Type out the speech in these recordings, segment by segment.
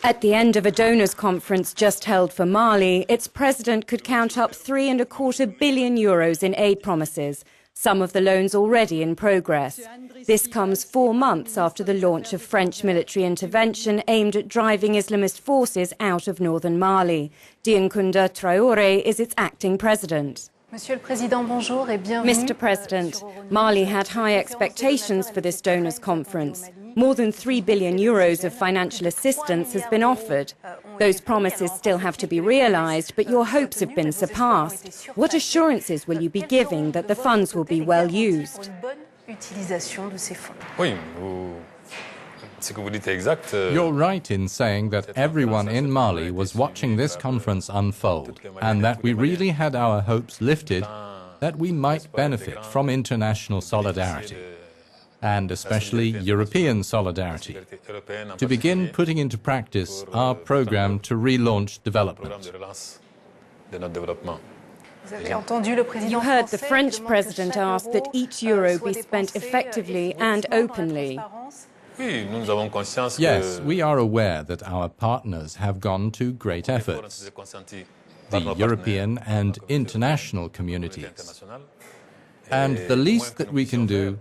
At the end of a donors' conference just held for Mali, its president could count up €3.25 billion in aid promises, some of the loans already in progress. This comes 4 months after the launch of French military intervention aimed at driving Islamist forces out of northern Mali. Dioncounda Traoré is its acting president. Mr. President, Mali had high expectations for this donors' conference. More than €3 billion of financial assistance has been offered. Those promises still have to be realised, but your hopes have been surpassed. What assurances will you be giving that the funds will be well used? You're right in saying that everyone in Mali was watching this conference unfold, and that we really had our hopes lifted that we might benefit from international solidarity, and especially European solidarity, to begin putting into practice our program to relaunch development. You heard the French president ask that each euro be spent effectively and openly. Yes, we are aware that our partners have gone to great efforts, the European and international communities. And the least that we can do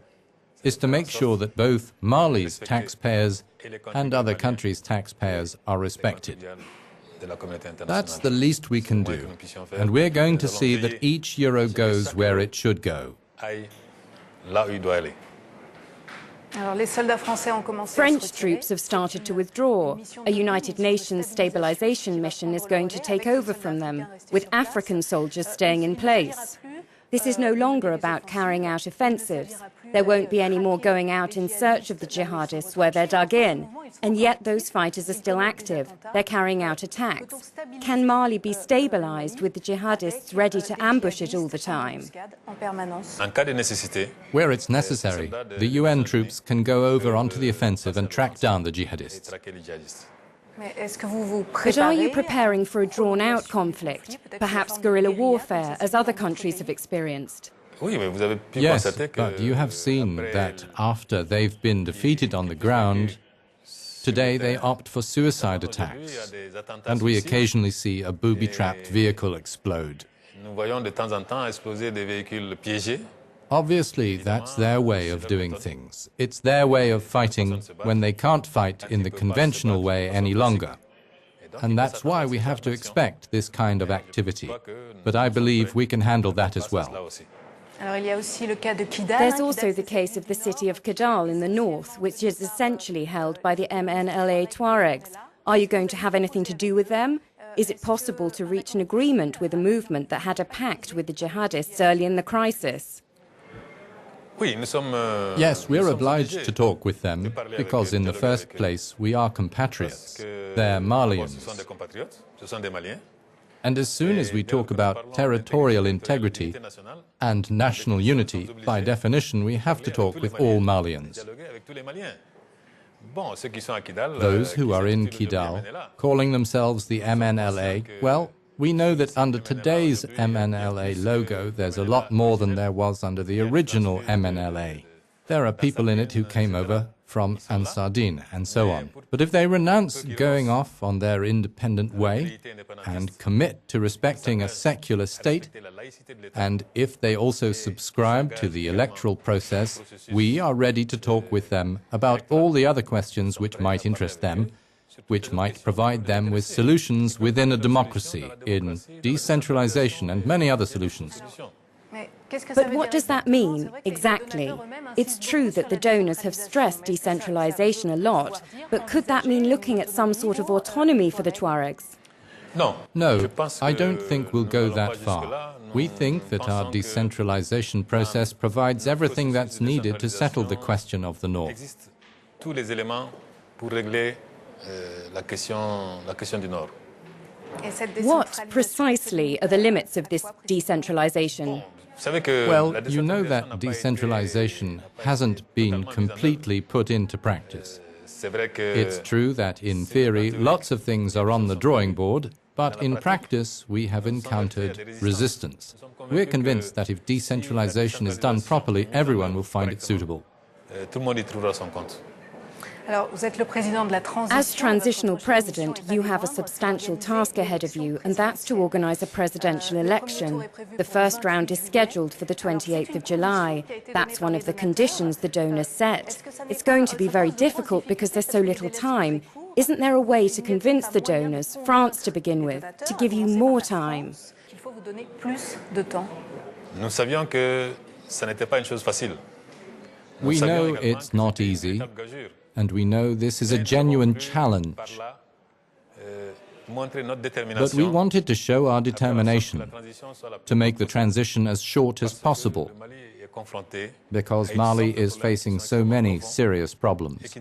is to make sure that both Mali's taxpayers and other countries' taxpayers are respected. That's the least we can do, and we're going to see that each euro goes where it should go. French troops have started to withdraw. A United Nations stabilization mission is going to take over from them, with African soldiers staying in place. This is no longer about carrying out offensives. There won't be any more going out in search of the jihadists where they're dug in. And yet those fighters are still active. They're carrying out attacks. Can Mali be stabilized with the jihadists ready to ambush it all the time? Where it's necessary, the UN troops can go over onto the offensive and track down the jihadists. But are you preparing for a drawn-out conflict, perhaps guerrilla warfare, as other countries have experienced? Yes, but you have seen that after they've been defeated on the ground, today they opt for suicide attacks, and we occasionally see a booby-trapped vehicle explode. Obviously, that's their way of doing things. It's their way of fighting when they can't fight in the conventional way any longer. And that's why we have to expect this kind of activity. But I believe we can handle that as well. There's also the case of the city of Kidal in the north, which is essentially held by the MNLA Tuaregs. Are you going to have anything to do with them? Is it possible to reach an agreement with a movement that had a pact with the jihadists early in the crisis? Yes, we're obliged to talk with them because, in the first place, we are compatriots. They're Malians. And as soon as we talk about territorial integrity and national unity, by definition, we have to talk with all Malians. Those who are in Kidal, calling themselves the MNLA, well, we know that under today's MNLA logo, there's a lot more than there was under the original MNLA. There are people in it who came over from Ansardine and so on. But if they renounce going off on their independent way and commit to respecting a secular state, and if they also subscribe to the electoral process, we are ready to talk with them about all the other questions which might interest them, which might provide them with solutions within a democracy, in decentralization and many other solutions. But what does that mean, exactly? It's true that the donors have stressed decentralization a lot, but could that mean looking at some sort of autonomy for the Tuaregs? No, I don't think we'll go that far. We think that our decentralization process provides everything that's needed to settle the question of the North. What precisely are the limits of this decentralization? Well, you know that decentralization hasn't been completely put into practice. It's true that in theory lots of things are on the drawing board, but in practice we have encountered resistance. We're convinced that if decentralization is done properly, everyone will find it suitable. As transitional president, you have a substantial task ahead of you, and that's to organise a presidential election. The first round is scheduled for the 28th of July. That's one of the conditions the donors set. It's going to be very difficult because there's so little time. Isn't there a way to convince the donors, France to begin with, to give you more time? We know it's not easy, and we know this is a genuine challenge. But we wanted to show our determination to make the transition as short as possible, because Mali is facing so many serious problems.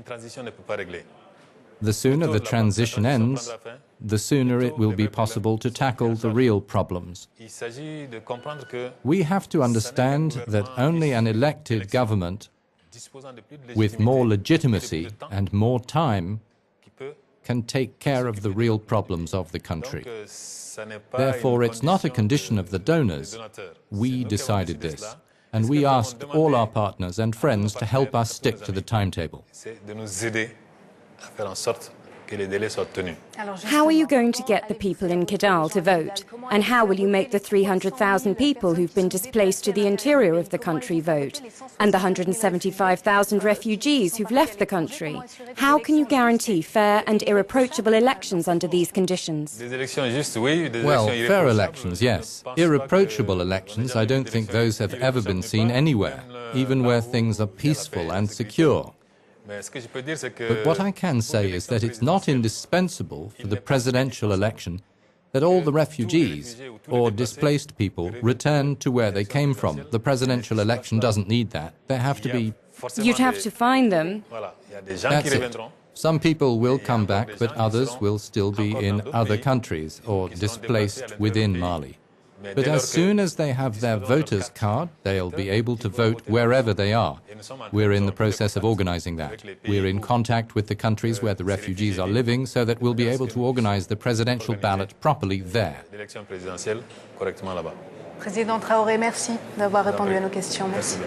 The sooner the transition ends, the sooner it will be possible to tackle the real problems. We have to understand that only an elected government with more legitimacy and more time can take care of the real problems of the country. Therefore, it's not a condition of the donors. We decided this, and we asked all our partners and friends to help us stick to the timetable. How are you going to get the people in Kidal to vote? And how will you make the 300,000 people who've been displaced to the interior of the country vote? And the 175,000 refugees who've left the country? How can you guarantee fair and irreproachable elections under these conditions? Well, fair elections, yes. Irreproachable elections, I don't think those have ever been seen anywhere, even where things are peaceful and secure. But what I can say is that it's not indispensable for the presidential election that all the refugees or displaced people return to where they came from. The presidential election doesn't need that. There have to be... You'd have to find them. That's it. Some people will come back, but others will still be in other countries or displaced within Mali. But as soon as they have their voter's card, they'll be able to vote wherever they are. We're in the process of organizing that. We're in contact with the countries where the refugees are living so that we'll be able to organize the presidential ballot properly there. Président Traoré, merci d'avoir répondu à nos questions. Merci.